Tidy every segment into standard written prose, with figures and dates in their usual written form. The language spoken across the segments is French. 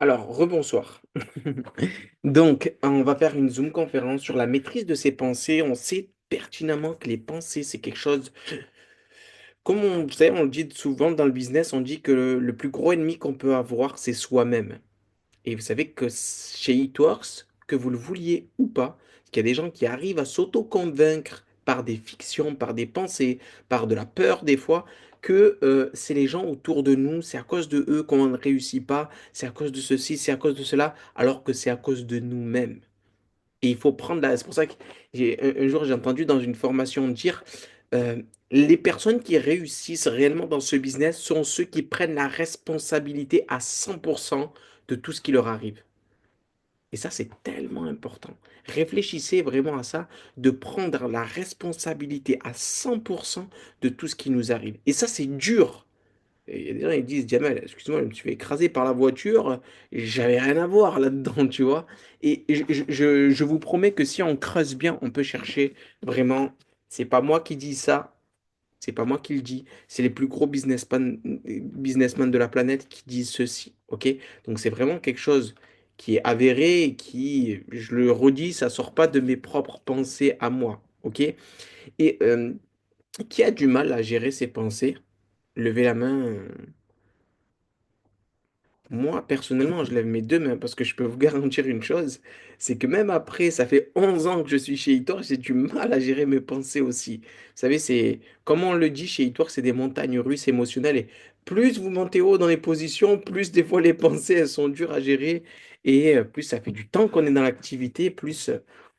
Alors, rebonsoir. Donc, on va faire une Zoom conférence sur la maîtrise de ses pensées. On sait pertinemment que les pensées, c'est quelque chose, comme vous savez, on le dit souvent dans le business, on dit que le plus gros ennemi qu'on peut avoir, c'est soi-même. Et vous savez que chez Eatworks, que vous le vouliez ou pas, qu'il y a des gens qui arrivent à s'auto-convaincre par des fictions, par des pensées, par de la peur des fois, que c'est les gens autour de nous, c'est à cause de eux qu'on ne réussit pas, c'est à cause de ceci, c'est à cause de cela, alors que c'est à cause de nous-mêmes. Et il faut prendre la... C'est pour ça que un jour j'ai entendu dans une formation dire, euh, les personnes qui réussissent réellement dans ce business sont ceux qui prennent la responsabilité à 100% de tout ce qui leur arrive. Et ça, c'est tellement important. Réfléchissez vraiment à ça, de prendre la responsabilité à 100% de tout ce qui nous arrive. Et ça, c'est dur. Et il y a des gens qui disent, Jamel, excuse-moi, je me suis fait écraser par la voiture, j'avais rien à voir là-dedans, tu vois. Et je vous promets que si on creuse bien, on peut chercher vraiment, c'est pas moi qui dis ça, c'est pas moi qui le dis, c'est les plus gros businessmen de la planète qui disent ceci, ok? Donc c'est vraiment quelque chose qui est avéré et qui, je le redis, ça sort pas de mes propres pensées à moi, ok? Et qui a du mal à gérer ses pensées? Levez la main. Moi, personnellement, je lève mes deux mains parce que je peux vous garantir une chose, c'est que même après, ça fait 11 ans que je suis chez Itor, j'ai du mal à gérer mes pensées aussi. Vous savez, c'est, comme on le dit chez Itor, c'est des montagnes russes émotionnelles et plus vous montez haut dans les positions, plus des fois les pensées, elles sont dures à gérer et plus ça fait du temps qu'on est dans l'activité, plus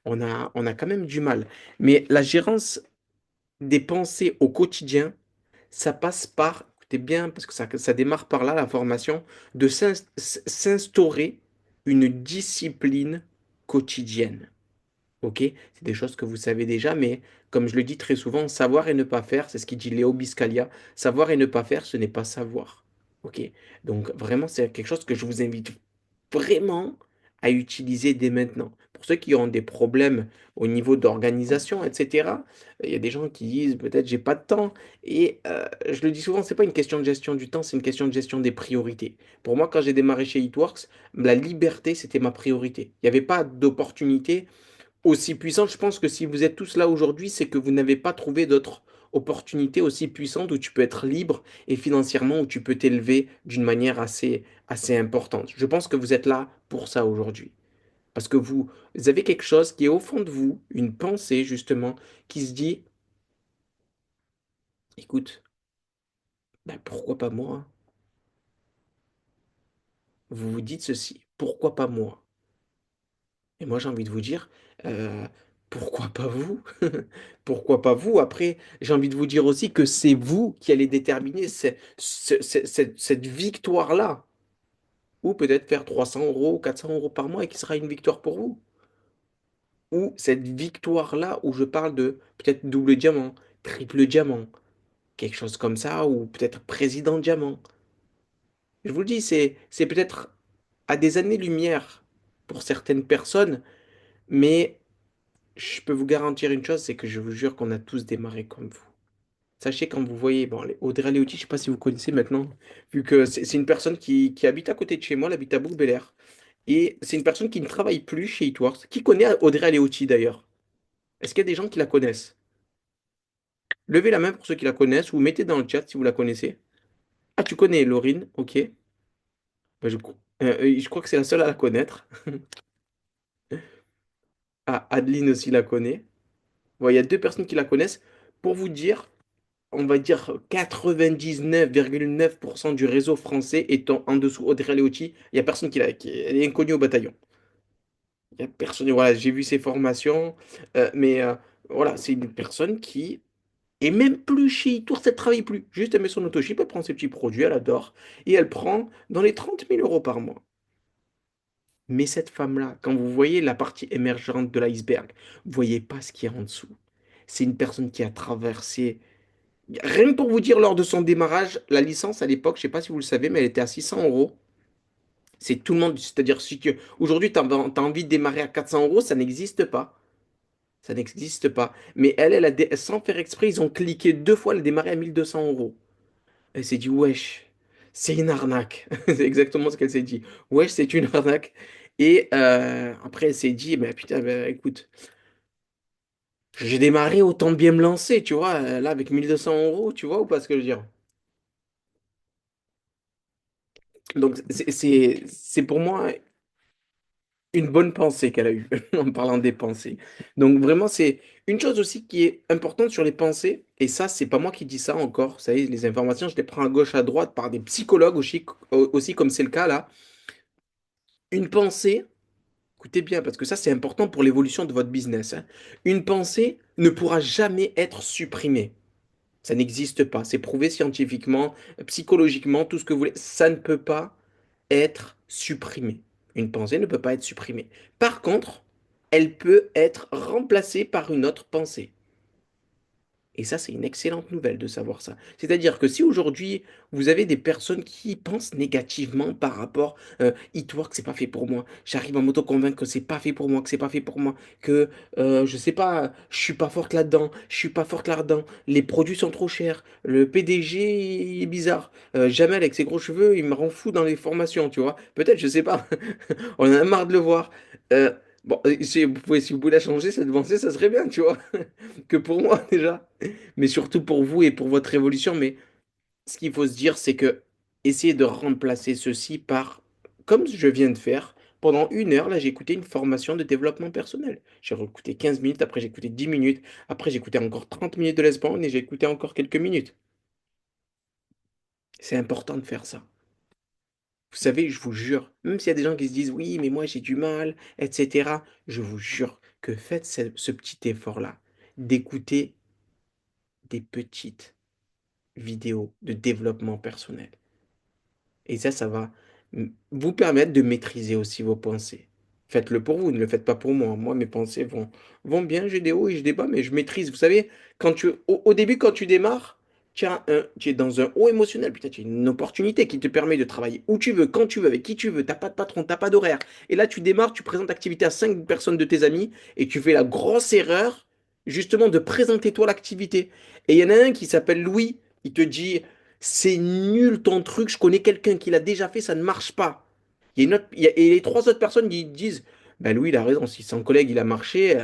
on a quand même du mal. Mais la gérance des pensées au quotidien, ça passe par, écoutez bien, parce que ça démarre par là, la formation, de s'instaurer une discipline quotidienne. Ok? C'est des choses que vous savez déjà, mais comme je le dis très souvent, savoir et ne pas faire, c'est ce qu'il dit Léo Biscaglia, savoir et ne pas faire, ce n'est pas savoir. Ok? Donc vraiment, c'est quelque chose que je vous invite vraiment à utiliser dès maintenant. Pour ceux qui ont des problèmes au niveau d'organisation, etc., il y a des gens qui disent peut-être j'ai pas de temps. Et je le dis souvent, c'est pas une question de gestion du temps, c'est une question de gestion des priorités. Pour moi, quand j'ai démarré chez Eatworks, la liberté, c'était ma priorité. Il n'y avait pas d'opportunité aussi puissante. Je pense que si vous êtes tous là aujourd'hui, c'est que vous n'avez pas trouvé d'autres opportunités aussi puissantes où tu peux être libre et financièrement où tu peux t'élever d'une manière assez importante. Je pense que vous êtes là pour ça aujourd'hui. Parce que vous avez quelque chose qui est au fond de vous, une pensée justement, qui se dit, écoute, ben pourquoi pas moi? Vous vous dites ceci, pourquoi pas moi? Et moi, j'ai envie de vous dire, euh, pourquoi pas vous? Pourquoi pas vous? Après, j'ai envie de vous dire aussi que c'est vous qui allez déterminer cette victoire-là. Ou peut-être faire 300 euros, 400 euros par mois et qui sera une victoire pour vous. Ou cette victoire-là où je parle de peut-être double diamant, triple diamant, quelque chose comme ça, ou peut-être président diamant. Je vous le dis, c'est peut-être à des années-lumière pour certaines personnes, mais je peux vous garantir une chose, c'est que je vous jure qu'on a tous démarré comme vous. Sachez quand vous voyez, bon, Audrey Léoty, je ne sais pas si vous connaissez maintenant, vu que c'est une personne qui habite à côté de chez moi, elle habite à Bouc-Bel-Air. Et c'est une personne qui ne travaille plus chez Eatworks. Qui connaît Audrey Léoty d'ailleurs? Est-ce qu'il y a des gens qui la connaissent? Levez la main pour ceux qui la connaissent ou mettez dans le chat si vous la connaissez. Ah, tu connais Laurine, ok. Bah, je crois que c'est la seule à la connaître. Ah, Adeline aussi la connaît. Bon, il y a deux personnes qui la connaissent. Pour vous dire, on va dire 99,9% du réseau français étant en dessous Audrey Léoty, il n'y a personne elle est inconnue au bataillon. Il y a personne, voilà, j'ai vu ses formations, mais voilà, c'est une personne qui est même plus chez Tours, elle ne travaille plus. Juste, elle met son autoship, elle prend ses petits produits, elle adore, et elle prend dans les 30 000 € par mois. Mais cette femme-là, quand vous voyez la partie émergente de l'iceberg, vous voyez pas ce qu'il y a en dessous. C'est une personne qui a traversé. Rien que pour vous dire, lors de son démarrage, la licence à l'époque, je sais pas si vous le savez, mais elle était à 600 euros. C'est tout le monde, c'est-à-dire si tu aujourd'hui tu as envie de démarrer à 400 euros, ça n'existe pas. Ça n'existe pas. Mais sans faire exprès, ils ont cliqué deux fois, elle a démarré à 1 200 euros. Elle s'est dit, wesh. c'est une arnaque. C'est exactement ce qu'elle s'est dit. Wesh, c'est une arnaque. Et après, elle s'est dit, bah putain, bah, écoute, j'ai démarré, autant bien me lancer, tu vois. Là, avec 1 200 euros, tu vois, ou pas ce que je veux dire? Donc, c'est pour moi une bonne pensée qu'elle a eue, en parlant des pensées. Donc, vraiment, c'est une chose aussi qui est importante sur les pensées, et ça, c'est pas moi qui dis ça encore. Vous savez, les informations, je les prends à gauche, à droite par des psychologues aussi, aussi comme c'est le cas là. Une pensée, écoutez bien, parce que ça, c'est important pour l'évolution de votre business, hein. Une pensée ne pourra jamais être supprimée. Ça n'existe pas. C'est prouvé scientifiquement, psychologiquement, tout ce que vous voulez. Ça ne peut pas être supprimé. Une pensée ne peut pas être supprimée. Par contre, elle peut être remplacée par une autre pensée. Et ça, c'est une excellente nouvelle de savoir ça. C'est-à-dire que si aujourd'hui, vous avez des personnes qui pensent négativement par rapport Eatwork, c'est pas fait pour moi. J'arrive à m'auto-convaincre que c'est pas fait pour moi, que c'est pas fait pour moi, que je sais pas, je suis pas forte là-dedans, je suis pas forte là-dedans, les produits sont trop chers, le PDG est bizarre, Jamel avec ses gros cheveux, il me rend fou dans les formations, tu vois. Peut-être, je sais pas. On en a marre de le voir. Bon, si vous pouvez la changer, cette pensée, ça serait bien, tu vois. Que pour moi déjà, mais surtout pour vous et pour votre évolution. Mais ce qu'il faut se dire, c'est que essayez de remplacer ceci par, comme je viens de faire, pendant 1 heure, là, j'ai écouté une formation de développement personnel. J'ai écouté 15 minutes, après j'ai écouté 10 minutes, après j'ai écouté encore 30 minutes de l'espagne et j'ai écouté encore quelques minutes. C'est important de faire ça. Vous savez, je vous jure, même s'il y a des gens qui se disent oui, mais moi j'ai du mal, etc., je vous jure que faites ce petit effort-là, d'écouter des petites vidéos de développement personnel. Et ça va vous permettre de maîtriser aussi vos pensées. Faites-le pour vous, ne le faites pas pour moi. Moi, mes pensées vont bien, j'ai des hauts et j'ai des bas, mais je maîtrise. Vous savez, au début, quand tu démarres, tu es dans un haut émotionnel. Putain, tu as une opportunité qui te permet de travailler où tu veux, quand tu veux, avec qui tu veux. T'as pas de patron, t'as pas d'horaire. Et là, tu démarres, tu présentes l'activité à 5 personnes de tes amis et tu fais la grosse erreur, justement, de présenter toi l'activité. Et il y en a un qui s'appelle Louis, il te dit, c'est nul ton truc, je connais quelqu'un qui l'a déjà fait, ça ne marche pas. Il y a une autre, et les 3 autres personnes qui disent, ben Louis, il a raison, si son collègue, il a marché,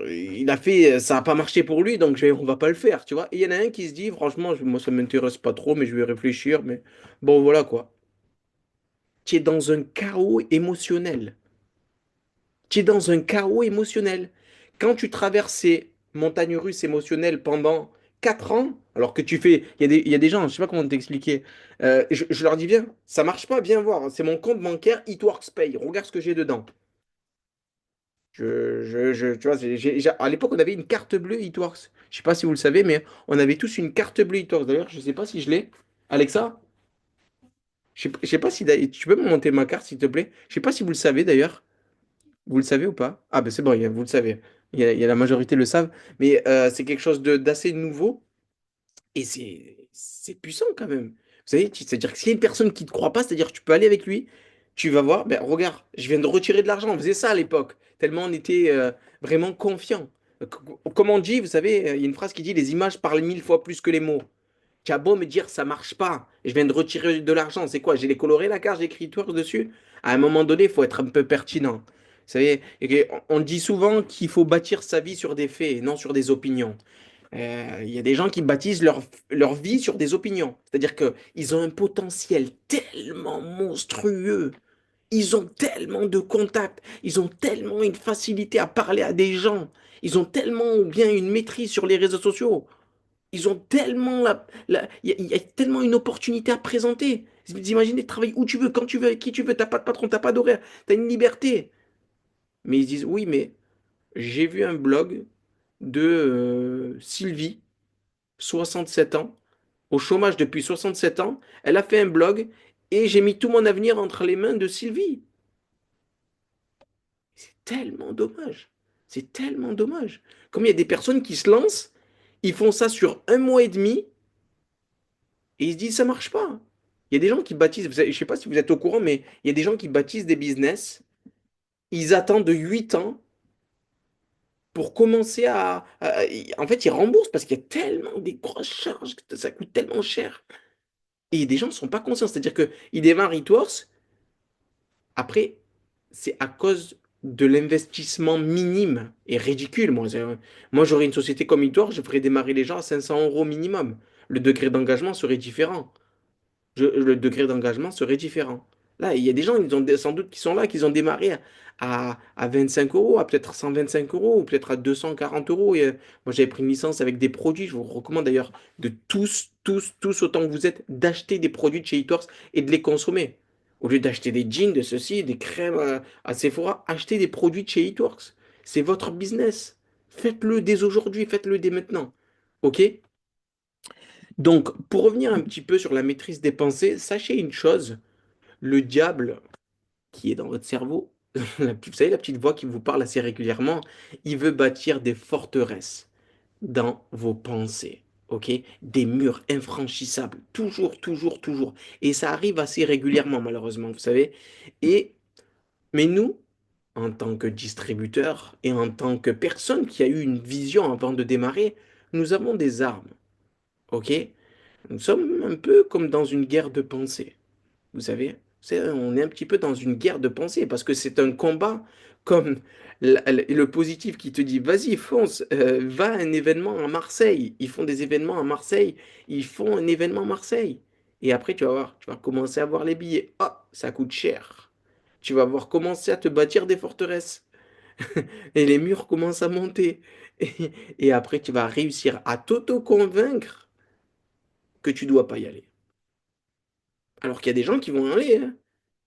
il a fait, ça n'a pas marché pour lui, donc on va pas le faire, tu vois. Et il y en a un qui se dit, franchement, moi, ça m'intéresse pas trop, mais je vais réfléchir, mais bon, voilà quoi. Tu es dans un chaos émotionnel. Tu es dans un chaos émotionnel. Quand tu traverses ces montagnes russes émotionnelles pendant 4 ans, alors que tu fais. Il y a des gens, je sais pas comment t'expliquer. Je leur dis, viens, ça marche pas, viens voir. C'est mon compte bancaire, Eatworks Pay. Regarde ce que j'ai dedans. Tu vois, à l'époque, on avait une carte bleue Eatworks. Je sais pas si vous le savez, mais on avait tous une carte bleue Eatworks. D'ailleurs, je sais pas si je l'ai. Alexa, je sais pas si tu peux me monter ma carte, s'il te plaît. Je sais pas si vous le savez d'ailleurs. Vous le savez ou pas? Ah ben c'est bon, vous le savez. La majorité le savent. Mais c'est quelque chose d'assez nouveau et c'est puissant quand même. Vous savez, c'est-à-dire que s'il y a une personne qui ne te croit pas, c'est-à-dire que tu peux aller avec lui, tu vas voir, ben regarde, je viens de retirer de l'argent. On faisait ça à l'époque, tellement on était vraiment confiant. Comme on dit, vous savez, il y a une phrase qui dit les images parlent 1000 fois plus que les mots. Tu as beau me dire ça marche pas, je viens de retirer de l'argent, c'est quoi? J'ai les coloré la carte, j'ai écrit Twerk dessus. À un moment donné, il faut être un peu pertinent. Vous savez, on dit souvent qu'il faut bâtir sa vie sur des faits et non sur des opinions. Il y a des gens qui bâtissent leur vie sur des opinions. C'est-à-dire qu'ils ont un potentiel tellement monstrueux. Ils ont tellement de contacts. Ils ont tellement une facilité à parler à des gens. Ils ont tellement bien une maîtrise sur les réseaux sociaux. Ils ont tellement il y a tellement une opportunité à présenter. Vous imaginez de travailler où tu veux, quand tu veux, avec qui tu veux, t'as pas de patron, t'as pas d'horaire, t'as une liberté. Mais ils disent oui, mais j'ai vu un blog de Sylvie, 67 ans, au chômage depuis 67 ans. Elle a fait un blog et j'ai mis tout mon avenir entre les mains de Sylvie. C'est tellement dommage. C'est tellement dommage. Comme il y a des personnes qui se lancent, ils font ça sur 1 mois et demi. Et ils se disent, ça marche pas. Il y a des gens qui bâtissent, je sais pas si vous êtes au courant, mais il y a des gens qui bâtissent des business. Ils attendent 8 ans pour commencer en fait, ils remboursent parce qu'il y a tellement des grosses charges, que ça coûte tellement cher. Et des gens ne sont pas conscients. C'est-à-dire qu'ils démarrent eTworks, après, c'est à cause de l'investissement minime et ridicule. Moi, j'aurais une société comme eTworks, je ferais démarrer les gens à 500 euros minimum. Le degré d'engagement serait différent. Le degré d'engagement serait différent. Là, il y a des gens, sans doute qui sont là, qui ont démarré à 25 euros, à peut-être 125 euros, ou peut-être à 240 euros. Et, moi, j'avais pris une licence avec des produits. Je vous recommande d'ailleurs de tous, autant que vous êtes, d'acheter des produits de chez eTorks et de les consommer. Au lieu d'acheter des jeans, de ceci, des crèmes à Sephora, achetez des produits de chez eTorks. C'est votre business. Faites-le dès aujourd'hui, faites-le dès maintenant. OK? Donc, pour revenir un petit peu sur la maîtrise des pensées, sachez une chose, le diable qui est dans votre cerveau, vous savez, la petite voix qui vous parle assez régulièrement, il veut bâtir des forteresses dans vos pensées, ok? Des murs infranchissables, toujours, toujours, toujours. Et ça arrive assez régulièrement, malheureusement, vous savez. Et, mais nous, en tant que distributeur et en tant que personne qui a eu une vision avant de démarrer, nous avons des armes, ok? Nous sommes un peu comme dans une guerre de pensée. Vous savez, on est un petit peu dans une guerre de pensée parce que c'est un combat comme le positif qui te dit vas-y, fonce, va à un événement à Marseille. Ils font des événements à Marseille, ils font un événement à Marseille. Et après, tu vas voir, tu vas commencer à voir les billets. Ah, ça coûte cher. Tu vas voir commencer à te bâtir des forteresses. Et les murs commencent à monter. Et, et après, tu vas réussir à t'auto-convaincre que tu dois pas y aller. Alors qu'il y a des gens qui vont y aller, hein,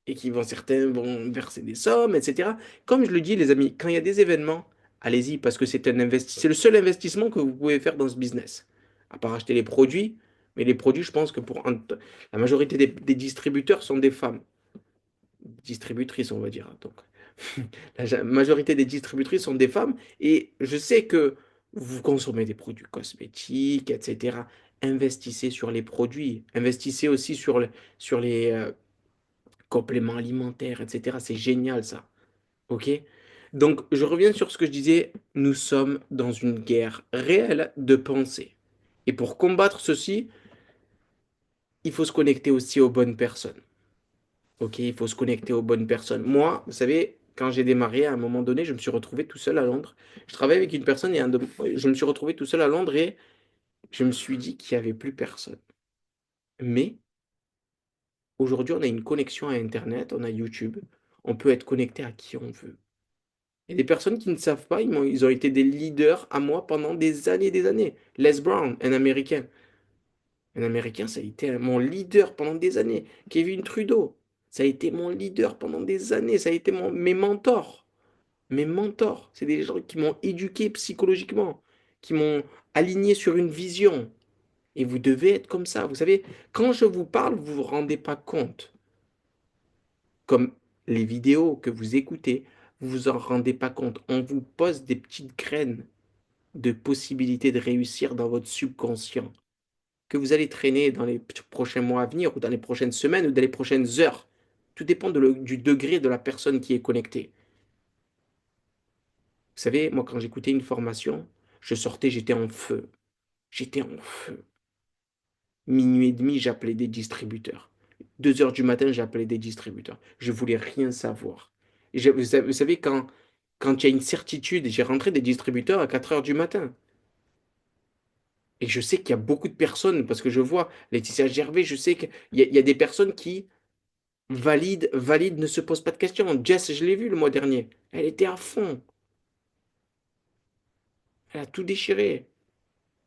et certains vont verser des sommes, etc. Comme je le dis, les amis, quand il y a des événements, allez-y parce que c'est le seul investissement que vous pouvez faire dans ce business. À part acheter les produits, mais les produits, je pense que la majorité des distributeurs sont des femmes, distributrices, on va dire. Donc, la majorité des distributrices sont des femmes et je sais que vous consommez des produits cosmétiques, etc. Investissez sur les produits, investissez aussi sur les compléments alimentaires, etc. C'est génial ça. OK? Donc, je reviens sur ce que je disais. Nous sommes dans une guerre réelle de pensée. Et pour combattre ceci, il faut se connecter aussi aux bonnes personnes. OK? Il faut se connecter aux bonnes personnes. Moi, vous savez, quand j'ai démarré, à un moment donné, je me suis retrouvé tout seul à Londres. Je travaillais avec une personne et je me suis retrouvé tout seul à Londres et je me suis dit qu'il n'y avait plus personne. Mais aujourd'hui, on a une connexion à Internet, on a YouTube. On peut être connecté à qui on veut. Et des personnes qui ne savent pas, ils ont été des leaders à moi pendant des années et des années. Les Brown, un Américain. Un Américain, ça a été mon leader pendant des années. Kevin Trudeau, ça a été mon leader pendant des années. Ça a été mes mentors. Mes mentors, c'est des gens qui m'ont éduqué psychologiquement, qui m'ont aligné sur une vision. Et vous devez être comme ça. Vous savez, quand je vous parle, vous ne vous rendez pas compte. Comme les vidéos que vous écoutez, vous vous en rendez pas compte. On vous pose des petites graines de possibilités de réussir dans votre subconscient que vous allez traîner dans les prochains mois à venir ou dans les prochaines semaines ou dans les prochaines heures. Tout dépend du degré de la personne qui est connectée. Vous savez, moi, quand j'écoutais une formation, je sortais, j'étais en feu. J'étais en feu. Minuit et demi, j'appelais des distributeurs. 2 heures du matin, j'appelais des distributeurs. Je voulais rien savoir. Vous savez, quand il y a une certitude, j'ai rentré des distributeurs à 4 heures du matin. Et je sais qu'il y a beaucoup de personnes, parce que je vois Laetitia Gervais, je sais qu'il y a des personnes qui valident, ne se posent pas de questions. Jess, je l'ai vu le mois dernier. Elle était à fond. Elle a tout déchiré.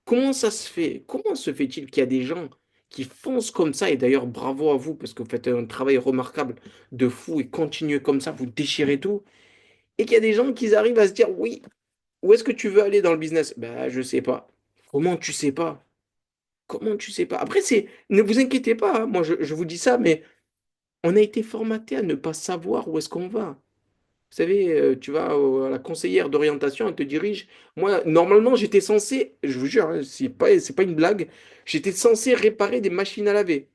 Comment ça se fait? Comment se fait-il qu'il y a des gens qui foncent comme ça? Et d'ailleurs, bravo à vous, parce que vous faites un travail remarquable de fou et continuez comme ça, vous déchirez tout. Et qu'il y a des gens qui arrivent à se dire, oui, où est-ce que tu veux aller dans le business? Ben, je sais pas. Comment tu sais pas? Comment tu sais pas? Après, ne vous inquiétez pas, hein. Moi, je vous dis ça, mais on a été formaté à ne pas savoir où est-ce qu'on va. Vous savez, tu vas à la conseillère d'orientation, elle te dirige. Moi, normalement, j'étais censé, je vous jure, hein, c'est pas une blague, j'étais censé réparer des machines à laver.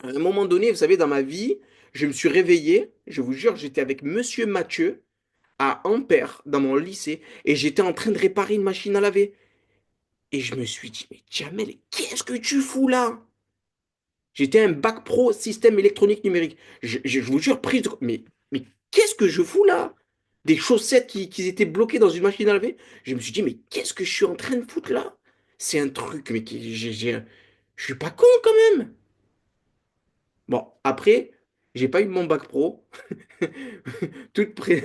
À un moment donné, vous savez, dans ma vie, je me suis réveillé, je vous jure, j'étais avec Monsieur Mathieu à Ampère, dans mon lycée, et j'étais en train de réparer une machine à laver. Et je me suis dit, mais Jamel, qu'est-ce que tu fous là? J'étais un bac pro système électronique numérique. Je vous jure, prise de... Mais qu'est-ce que je fous là? Des chaussettes qui étaient bloquées dans une machine à laver. Je me suis dit, mais qu'est-ce que je suis en train de foutre là? C'est un truc, mais je suis pas con quand même. Bon, après, j'ai pas eu mon bac pro. Toute, pré-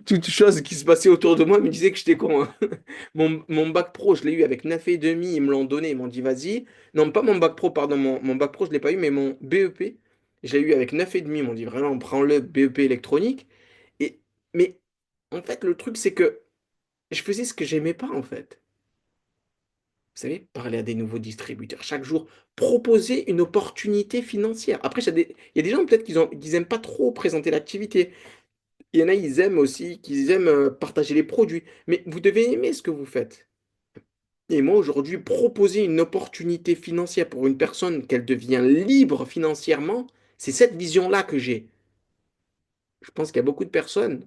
Toute chose qui se passait autour de moi me disait que j'étais con, hein. Mon bac pro, je l'ai eu avec 9,5, ils me l'ont donné, ils m'ont dit vas-y. Non, pas mon bac pro, pardon, mon bac pro, je l'ai pas eu, mais mon BEP, je l'ai eu avec 9,5, ils m'ont dit vraiment, prends-le, BEP électronique. Et, mais en fait, le truc, c'est que je faisais ce que j'aimais pas, en fait. Vous savez, parler à des nouveaux distributeurs chaque jour, proposer une opportunité financière. Après, il y a des gens peut-être qu'ils aiment pas trop présenter l'activité. Il y en a, ils aiment aussi, qu'ils aiment partager les produits. Mais vous devez aimer ce que vous faites. Et moi, aujourd'hui, proposer une opportunité financière pour une personne, qu'elle devient libre financièrement, c'est cette vision-là que j'ai. Je pense qu'il y a beaucoup de personnes.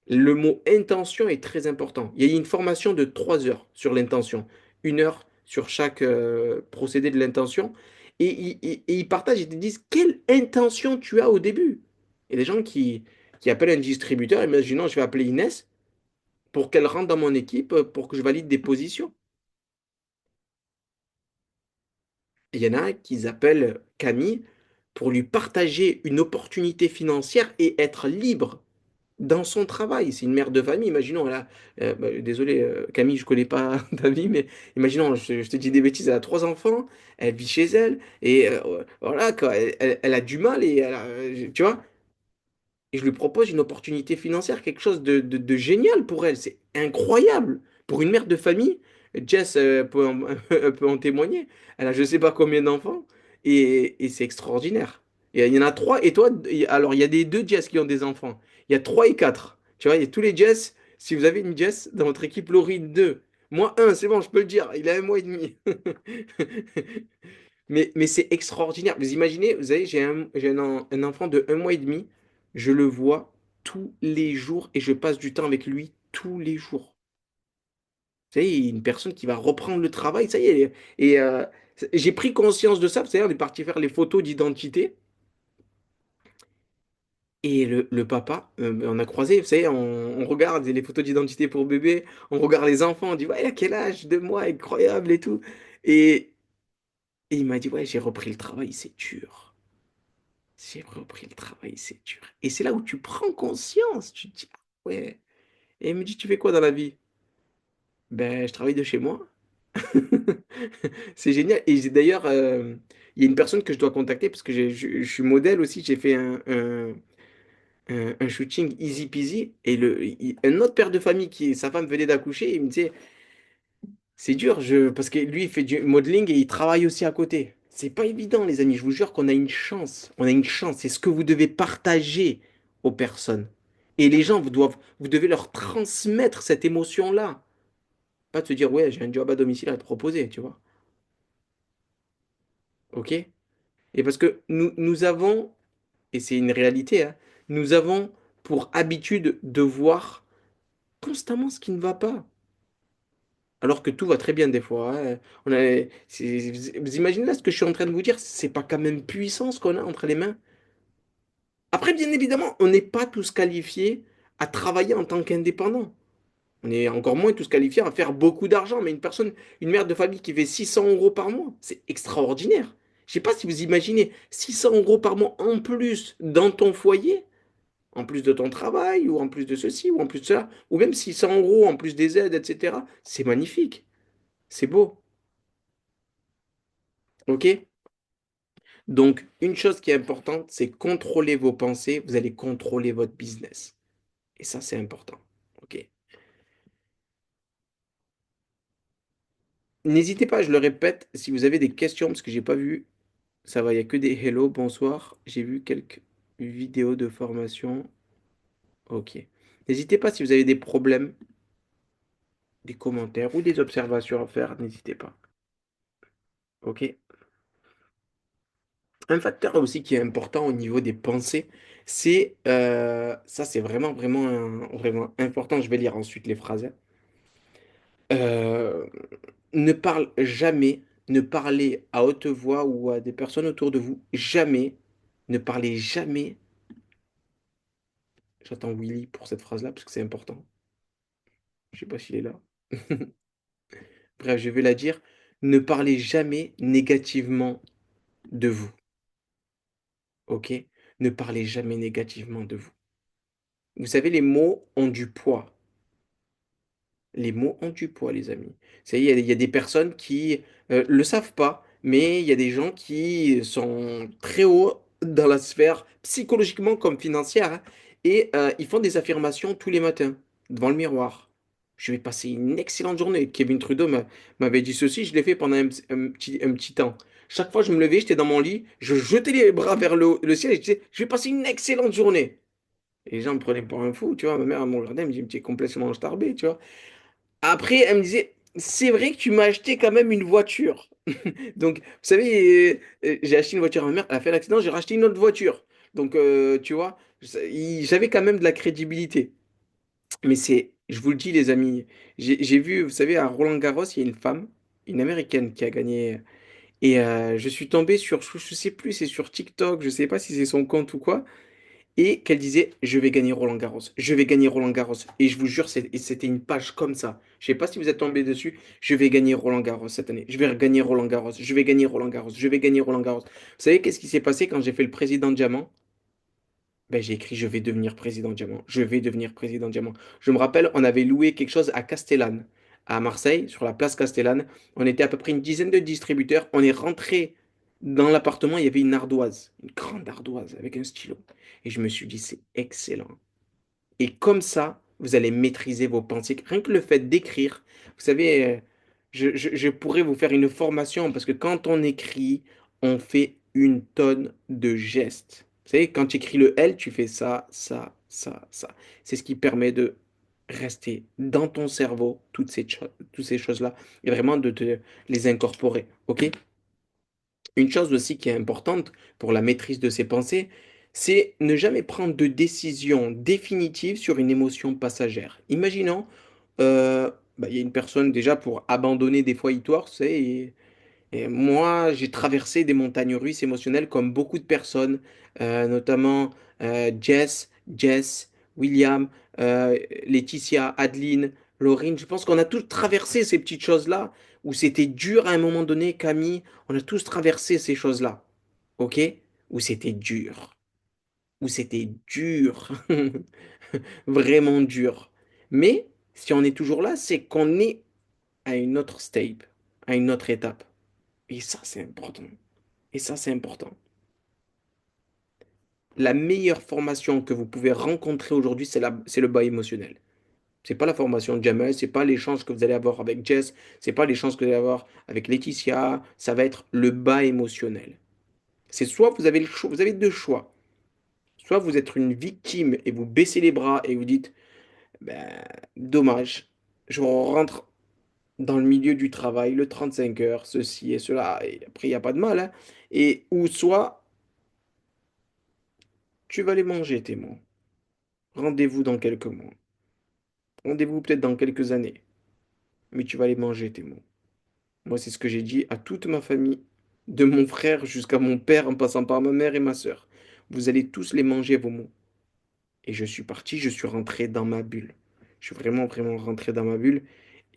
Le mot intention est très important. Il y a une formation de 3 heures sur l'intention, 1 heure sur chaque procédé de l'intention. Et ils partagent, ils te disent quelle intention tu as au début. Il y a des gens qui appellent un distributeur, imaginons, je vais appeler Inès pour qu'elle rentre dans mon équipe pour que je valide des positions. Il y en a qui appellent Camille pour lui partager une opportunité financière et être libre dans son travail. C'est une mère de famille, imaginons, désolé Camille, je connais pas ta vie, mais imaginons, je te dis des bêtises, elle a 3 enfants, elle vit chez elle, et voilà, quoi, elle a du mal, tu vois, et je lui propose une opportunité financière, quelque chose de génial pour elle. C'est incroyable. Pour une mère de famille, Jess peut en témoigner. Elle a je sais pas combien d'enfants et c'est extraordinaire. Et il y en a trois. Et toi, alors il y a des deux Jess qui ont des enfants. Il y a trois et quatre. Tu vois, il y a tous les Jess. Si vous avez une Jess dans votre équipe, Laurie, deux. Moi, un, c'est bon, je peux le dire. Il a 1 mois et demi. Mais c'est extraordinaire. Vous imaginez, vous savez, un enfant de 1 mois et demi. Je le vois tous les jours et je passe du temps avec lui tous les jours. Vous savez, une personne qui va reprendre le travail, ça y est. Et j'ai pris conscience de ça. Vous savez, on est parti faire les photos d'identité. Et le papa, on a croisé, vous savez, on regarde les photos d'identité pour bébé, on regarde les enfants, on dit, ouais, il a quel âge? 2 mois, incroyable et tout. Et, et il m'a dit, ouais, j'ai repris le travail, c'est dur. J'ai repris le travail, c'est dur. Et c'est là où tu prends conscience. Tu te dis, ah ouais. Et il me dit, tu fais quoi dans la vie? Ben, je travaille de chez moi. C'est génial. Et d'ailleurs, il y a une personne que je dois contacter parce que je suis modèle aussi. J'ai fait un shooting easy peasy. Et un autre père de famille sa femme venait d'accoucher, il me disait, c'est dur, parce que lui, il fait du modeling et il travaille aussi à côté. C'est pas évident, les amis. Je vous jure qu'on a une chance. On a une chance. C'est ce que vous devez partager aux personnes. Et les gens, vous devez leur transmettre cette émotion-là. Pas de se dire, ouais, j'ai un job à domicile à te proposer, tu vois. OK? Et parce que nous avons, et c'est une réalité, hein, nous avons pour habitude de voir constamment ce qui ne va pas. Alors que tout va très bien des fois, hein. Vous imaginez là ce que je suis en train de vous dire? C'est pas quand même puissant ce qu'on a entre les mains. Après, bien évidemment, on n'est pas tous qualifiés à travailler en tant qu'indépendant. On est encore moins tous qualifiés à faire beaucoup d'argent. Mais une mère de famille qui fait 600 euros par mois, c'est extraordinaire. Je sais pas si vous imaginez 600 euros par mois en plus dans ton foyer, en plus de ton travail, ou en plus de ceci, ou en plus de cela, ou même 600 euros en plus des aides, etc. C'est magnifique. C'est beau. OK? Donc, une chose qui est importante, c'est contrôler vos pensées. Vous allez contrôler votre business. Et ça, c'est important. OK? N'hésitez pas, je le répète, si vous avez des questions, parce que j'ai pas vu, ça va, il n'y a que des hello, bonsoir. J'ai vu quelques vidéos de formation. OK. N'hésitez pas si vous avez des problèmes, des commentaires ou des observations à faire, n'hésitez pas. OK? Un facteur aussi qui est important au niveau des pensées, ça c'est vraiment, vraiment, vraiment important. Je vais lire ensuite les phrases, hein. Euh, ne parle jamais. Ne parlez à haute voix ou à des personnes autour de vous. Jamais. Ne parlez jamais. J'attends Willy pour cette phrase-là parce que c'est important. Je sais pas s'il est là. Bref, je vais la dire. Ne parlez jamais négativement de vous. Ok? Ne parlez jamais négativement de vous. Vous savez, les mots ont du poids. Les mots ont du poids, les amis. Il y a des personnes qui le savent pas, mais il y a des gens qui sont très hauts dans la sphère psychologiquement comme financière, hein, et ils font des affirmations tous les matins devant le miroir. Je vais passer une excellente journée. Kevin Trudeau m'avait dit ceci, je l'ai fait pendant un petit temps. Chaque fois que je me levais, j'étais dans mon lit, je jetais les bras vers le ciel et je disais, je vais passer une excellente journée. Et les gens me prenaient pour un fou, tu vois. Ma mère, elle me regardait, elle me dit, mais tu es complètement starbé, tu vois. Après, elle me disait, c'est vrai que tu m'as acheté quand même une voiture. Donc, vous savez, j'ai acheté une voiture à ma mère, elle a fait un accident, j'ai racheté une autre voiture. Donc, tu vois, j'avais quand même de la crédibilité. Mais c'est, je vous le dis, les amis, j'ai vu, vous savez, à Roland-Garros, il y a une femme, une américaine qui a gagné. Et je suis tombé sur, je sais plus, c'est sur TikTok, je sais pas si c'est son compte ou quoi, et qu'elle disait, je vais gagner Roland-Garros, je vais gagner Roland-Garros. Et je vous jure, c'était une page comme ça. Je sais pas si vous êtes tombé dessus, je vais gagner Roland-Garros cette année, je vais gagner Roland-Garros, je vais gagner Roland-Garros, je vais gagner Roland-Garros. Vous savez qu'est-ce qui s'est passé quand j'ai fait le président diamant? Ben, j'ai écrit, je vais devenir président diamant, je vais devenir président diamant. Je me rappelle, on avait loué quelque chose à Castellane, à Marseille, sur la place Castellane. On était à peu près une dizaine de distributeurs. On est rentré dans l'appartement, il y avait une ardoise, une grande ardoise avec un stylo. Et je me suis dit, c'est excellent. Et comme ça, vous allez maîtriser vos pensées. Rien que le fait d'écrire, vous savez, je pourrais vous faire une formation parce que quand on écrit, on fait une tonne de gestes. Vous savez, quand tu écris le L, tu fais ça, ça, ça, ça. C'est ce qui permet de rester dans ton cerveau toutes ces choses-là et vraiment de te les incorporer. OK? Une chose aussi qui est importante pour la maîtrise de ses pensées, c'est ne jamais prendre de décision définitive sur une émotion passagère. Imaginons, il y a une personne déjà pour abandonner des fois il torse, et moi j'ai traversé des montagnes russes émotionnelles comme beaucoup de personnes, notamment Jess, William, Laetitia, Adeline, Laurine. Je pense qu'on a tous traversé ces petites choses-là où c'était dur à un moment donné, Camille. On a tous traversé ces choses-là, ok? Où c'était dur, où c'était dur, vraiment dur. Mais si on est toujours là, c'est qu'on est à une autre step, à une autre étape. Et ça, c'est important. Et ça, c'est important. La meilleure formation que vous pouvez rencontrer aujourd'hui, c'est le bas émotionnel. C'est pas la formation de Jamel, c'est pas l'échange que vous allez avoir avec Jess, c'est pas l'échange que vous allez avoir avec Laetitia, ça va être le bas émotionnel. C'est soit vous avez le choix, vous avez deux choix. Soit vous êtes une victime et vous baissez les bras et vous dites, ben, dommage, je rentre dans le milieu du travail, le 35 heures, ceci et cela, et après il n'y a pas de mal, hein. Et ou soit tu vas les manger, tes mots. Rendez-vous dans quelques mois. Rendez-vous peut-être dans quelques années. Mais tu vas les manger, tes mots. Moi, c'est ce que j'ai dit à toute ma famille, de mon frère jusqu'à mon père, en passant par ma mère et ma sœur. Vous allez tous les manger, vos mots. Et je suis parti, je suis rentré dans ma bulle. Je suis vraiment, vraiment rentré dans ma bulle.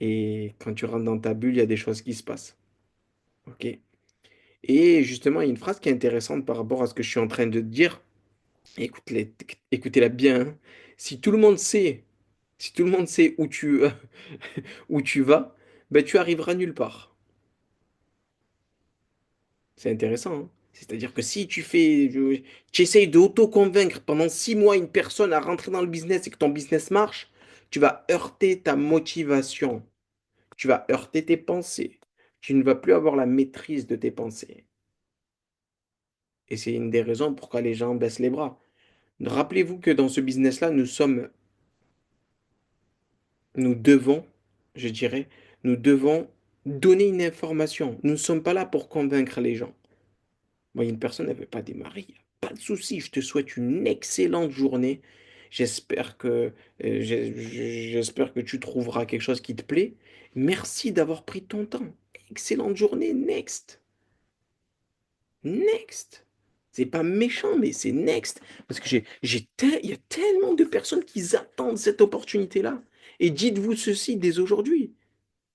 Et quand tu rentres dans ta bulle, il y a des choses qui se passent. OK? Et justement, il y a une phrase qui est intéressante par rapport à ce que je suis en train de te dire. Écoute-les- Écoutez-la bien, hein. Si tout le monde sait, si tout le monde sait où où tu vas, ben tu arriveras nulle part. C'est intéressant, hein. C'est-à-dire que si tu essayes d'auto-convaincre pendant 6 mois une personne à rentrer dans le business et que ton business marche, tu vas heurter ta motivation, tu vas heurter tes pensées, tu ne vas plus avoir la maîtrise de tes pensées. Et c'est une des raisons pourquoi les gens baissent les bras. Rappelez-vous que dans ce business-là, nous devons, je dirais, nous devons donner une information. Nous ne sommes pas là pour convaincre les gens. Moi, une personne ne veut pas démarrer, y a pas de souci. Je te souhaite une excellente journée J'espère que, j'espère que tu trouveras quelque chose qui te plaît. Merci d'avoir pris ton temps. Excellente journée. Next. Next. C'est pas méchant, mais c'est next. Parce que il y a tellement de personnes qui attendent cette opportunité-là. Et dites-vous ceci dès aujourd'hui.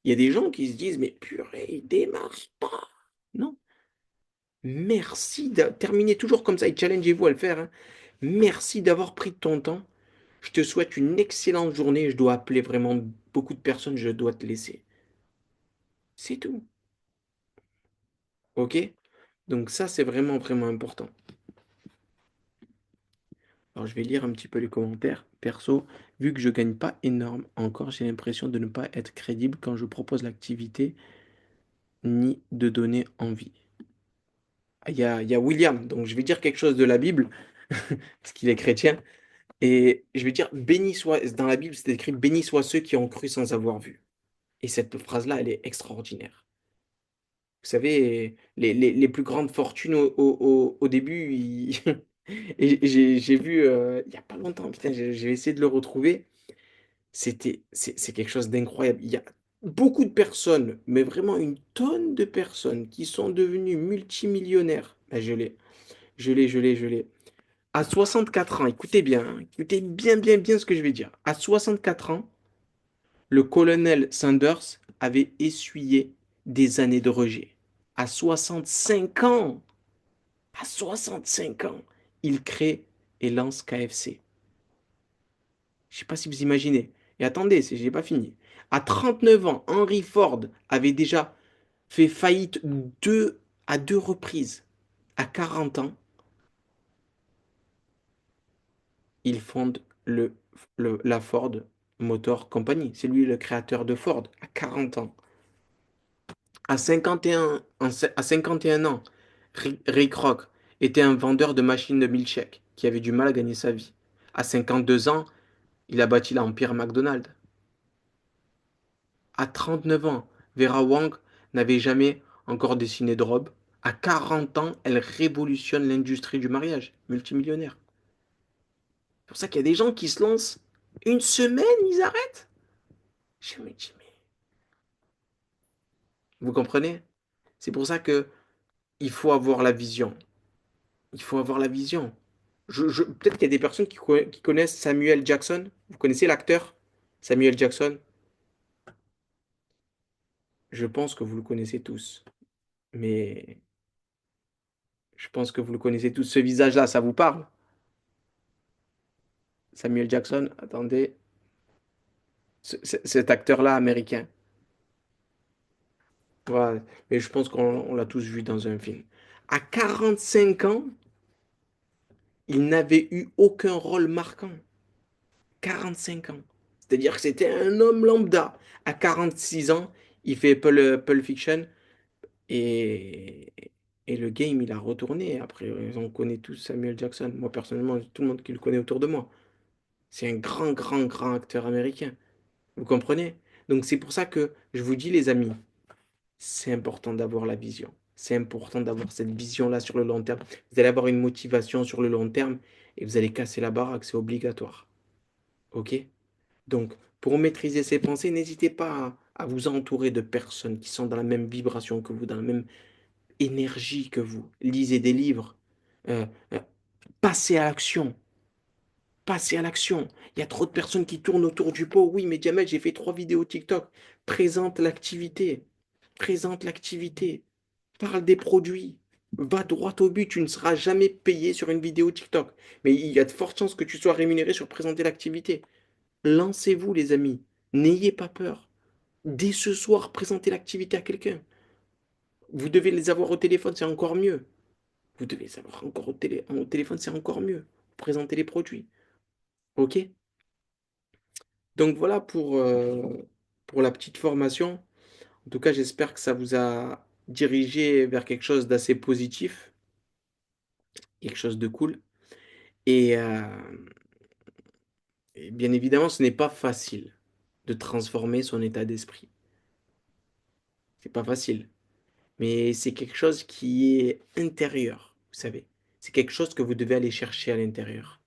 Il y a des gens qui se disent, mais purée, il démarre pas. Non. Merci de terminer toujours comme ça et challengez-vous à le faire, hein. Merci d'avoir pris ton temps. Je te souhaite une excellente journée. Je dois appeler vraiment beaucoup de personnes. Je dois te laisser. C'est tout. OK? Donc ça, c'est vraiment, vraiment important. Alors, je vais lire un petit peu les commentaires. Perso, vu que je gagne pas énorme encore, j'ai l'impression de ne pas être crédible quand je propose l'activité ni de donner envie. Ah, il y a William, donc je vais dire quelque chose de la Bible, parce qu'il est chrétien. Et je vais dire, béni soit, dans la Bible, c'est écrit, béni soient ceux qui ont cru sans avoir vu. Et cette phrase-là, elle est extraordinaire. Vous savez, les plus grandes fortunes au début, et j'ai vu, il n'y a pas longtemps, putain, j'ai essayé de le retrouver. C'est quelque chose d'incroyable. Il y a beaucoup de personnes, mais vraiment une tonne de personnes qui sont devenues multimillionnaires. Ben, je l'ai. À 64 ans, écoutez bien, hein, écoutez bien, bien, bien ce que je vais dire. À 64 ans, le colonel Sanders avait essuyé des années de rejet. À 65 ans, à 65 ans, il crée et lance KFC. Je ne sais pas si vous imaginez. Et attendez, j'ai pas fini. À 39 ans, Henry Ford avait déjà fait faillite à deux reprises. À 40 ans, il fonde la Ford Motor Company. C'est lui le créateur de Ford. À 40 ans. À 51 ans, Ray Kroc était un vendeur de machines de milkshake qui avait du mal à gagner sa vie. À 52 ans, il a bâti l'empire McDonald's. À 39 ans, Vera Wang n'avait jamais encore dessiné de robe. À 40 ans, elle révolutionne l'industrie du mariage, multimillionnaire. C'est pour ça qu'il y a des gens qui se lancent une semaine, ils arrêtent. Je me dis, mais vous comprenez? C'est pour ça que il faut avoir la vision. Il faut avoir la vision. Peut-être qu'il y a des personnes qui connaissent Samuel Jackson. Vous connaissez l'acteur Samuel Jackson? Je pense que vous le connaissez tous. Mais je pense que vous le connaissez tous. Ce visage-là, ça vous parle? Samuel Jackson, attendez. Cet acteur-là américain. Voilà. Mais je pense qu'on l'a tous vu dans un film. À 45 ans, il n'avait eu aucun rôle marquant. 45 ans. C'est-à-dire que c'était un homme lambda. À 46 ans, il fait Pulp Fiction et, et le game, il a retourné. Après, on connaît tous Samuel Jackson. Moi, personnellement, j'ai tout le monde qui le connaît autour de moi. C'est un grand, grand, grand acteur américain. Vous comprenez? Donc, c'est pour ça que je vous dis, les amis, c'est important d'avoir la vision. C'est important d'avoir cette vision-là sur le long terme. Vous allez avoir une motivation sur le long terme et vous allez casser la baraque, c'est obligatoire. OK? Donc, pour maîtriser ces pensées, n'hésitez pas à vous entourer de personnes qui sont dans la même vibration que vous, dans la même énergie que vous. Lisez des livres. Euh, euh, Passez à l'action. Passez à l'action. Il y a trop de personnes qui tournent autour du pot. Oui, mais Jamel, j'ai fait 3 vidéos TikTok. Présente l'activité. Présente l'activité. Parle des produits. Va droit au but. Tu ne seras jamais payé sur une vidéo TikTok. Mais il y a de fortes chances que tu sois rémunéré sur présenter l'activité. Lancez-vous, les amis. N'ayez pas peur. Dès ce soir, présentez l'activité à quelqu'un. Vous devez les avoir au téléphone, c'est encore mieux. Vous devez les avoir encore au téléphone, c'est encore mieux. Présentez les produits. OK? Donc voilà pour la petite formation. En tout cas, j'espère que ça vous a dirigé vers quelque chose d'assez positif, quelque chose de cool. Et, et bien évidemment, ce n'est pas facile de transformer son état d'esprit. C'est pas facile. Mais c'est quelque chose qui est intérieur, vous savez. C'est quelque chose que vous devez aller chercher à l'intérieur.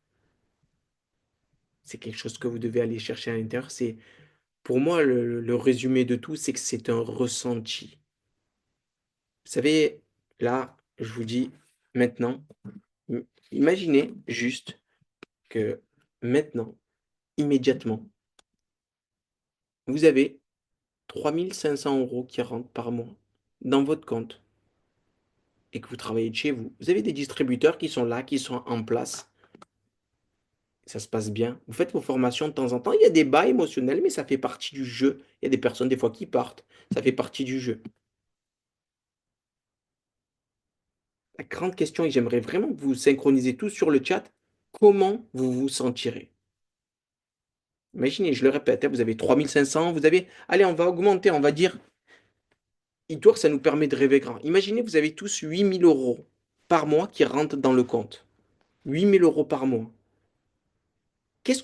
C'est quelque chose que vous devez aller chercher à l'intérieur. C'est, pour moi, le résumé de tout, c'est que c'est un ressenti. Vous savez, là, je vous dis maintenant, imaginez juste que maintenant, immédiatement, vous avez 3 500 € qui rentrent par mois dans votre compte et que vous travaillez de chez vous. Vous avez des distributeurs qui sont là, qui sont en place. Ça se passe bien. Vous faites vos formations de temps en temps. Il y a des bas émotionnels, mais ça fait partie du jeu. Il y a des personnes, des fois, qui partent. Ça fait partie du jeu. La grande question, et j'aimerais vraiment que vous synchronisez tous sur le chat, comment vous vous sentirez? Imaginez, je le répète, hein, vous avez 3 500, vous avez... Allez, on va augmenter, on va dire... Histoire, ça nous permet de rêver grand. Imaginez, vous avez tous 8 000 € par mois qui rentrent dans le compte. 8 000 € par mois.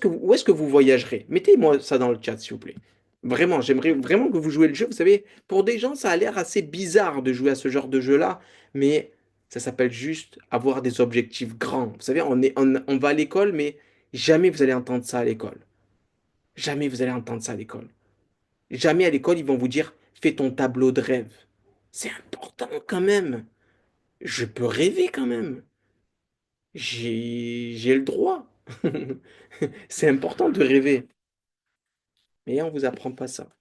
Où est-ce que vous voyagerez? Mettez-moi ça dans le chat, s'il vous plaît. Vraiment, j'aimerais vraiment que vous jouiez le jeu. Vous savez, pour des gens, ça a l'air assez bizarre de jouer à ce genre de jeu-là, mais ça s'appelle juste avoir des objectifs grands. Vous savez, on va à l'école, mais jamais vous allez entendre ça à l'école. Jamais vous allez entendre ça à l'école. Jamais à l'école, ils vont vous dire, fais ton tableau de rêve. C'est important quand même. Je peux rêver quand même. J'ai le droit. C'est important de rêver. Mais on vous apprend pas ça.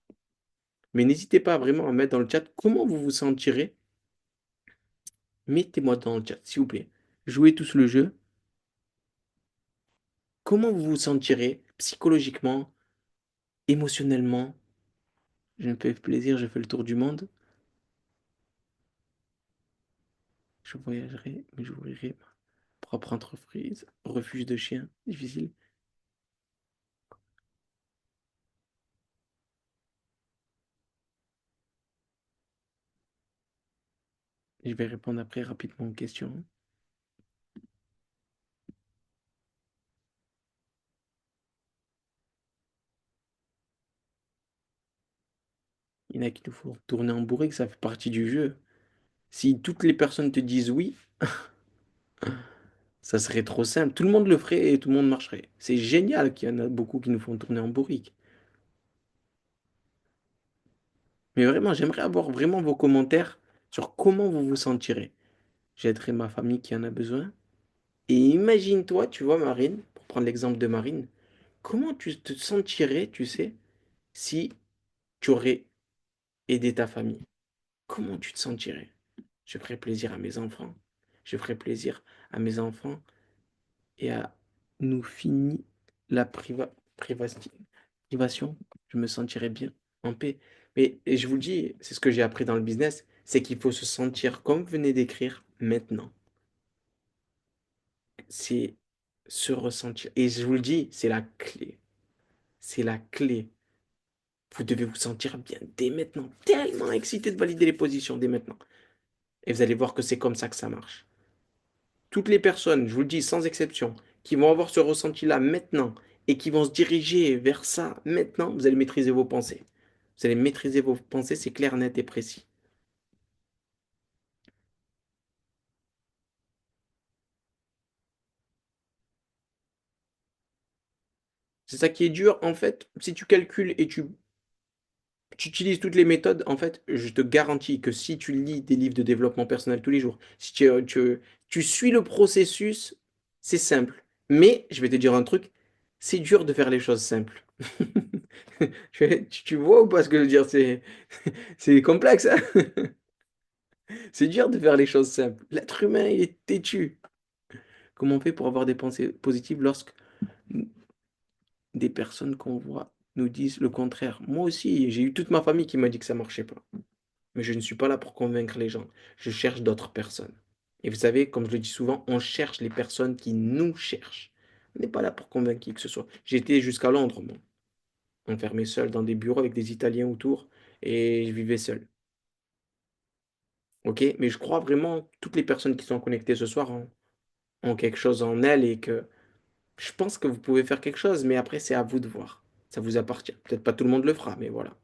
Mais n'hésitez pas vraiment à mettre dans le chat comment vous vous sentirez. Mettez-moi dans le chat, s'il vous plaît. Jouez tous le jeu. Comment vous vous sentirez psychologiquement, émotionnellement? Je me fais plaisir, je fais le tour du monde. Je voyagerai, mais j'ouvrirai ma propre entreprise. Refuge de chiens, difficile. Je vais répondre après rapidement aux questions. Il y en a qui nous font tourner en bourrique, ça fait partie du jeu. Si toutes les personnes te disent oui, ça serait trop simple. Tout le monde le ferait et tout le monde marcherait. C'est génial qu'il y en a beaucoup qui nous font tourner en bourrique. Mais vraiment, j'aimerais avoir vraiment vos commentaires sur comment vous vous sentirez. J'aiderai ma famille qui en a besoin. Et imagine-toi, tu vois, Marine, pour prendre l'exemple de Marine, comment tu te sentirais, tu sais, si tu aurais aidé ta famille? Comment tu te sentirais? Je ferais plaisir à mes enfants. Je ferais plaisir à mes enfants et à nous finir la privation. Je me sentirais bien, en paix. Mais et je vous le dis, c'est ce que j'ai appris dans le business, c'est qu'il faut se sentir comme vous venez d'écrire maintenant. C'est se ressentir. Et je vous le dis, c'est la clé. C'est la clé. Vous devez vous sentir bien dès maintenant. Tellement excité de valider les positions dès maintenant. Et vous allez voir que c'est comme ça que ça marche. Toutes les personnes, je vous le dis sans exception, qui vont avoir ce ressenti-là maintenant et qui vont se diriger vers ça maintenant, vous allez maîtriser vos pensées. Vous allez maîtriser vos pensées, c'est clair, net et précis. C'est ça qui est dur, en fait, si tu calcules et tu utilises toutes les méthodes, en fait, je te garantis que si tu lis des livres de développement personnel tous les jours, si tu suis le processus, c'est simple. Mais, je vais te dire un truc, c'est dur de faire les choses simples. Tu vois ou pas ce que je veux dire? C'est complexe, hein. C'est dur de faire les choses simples. L'être humain, il est têtu. Comment on fait pour avoir des pensées positives lorsque des personnes qu'on voit nous disent le contraire? Moi aussi, j'ai eu toute ma famille qui m'a dit que ça marchait pas. Mais je ne suis pas là pour convaincre les gens. Je cherche d'autres personnes. Et vous savez, comme je le dis souvent, on cherche les personnes qui nous cherchent. On n'est pas là pour convaincre qui que ce soit. J'étais jusqu'à Londres, moi, enfermé seul dans des bureaux avec des Italiens autour, et je vivais seul. Ok? Mais je crois vraiment que toutes les personnes qui sont connectées ce soir ont quelque chose en elles et que je pense que vous pouvez faire quelque chose, mais après, c'est à vous de voir. Ça vous appartient. Peut-être pas tout le monde le fera, mais voilà.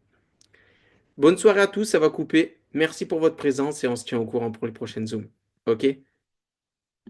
Bonne soirée à tous, ça va couper. Merci pour votre présence et on se tient au courant pour les prochaines Zooms. Ok?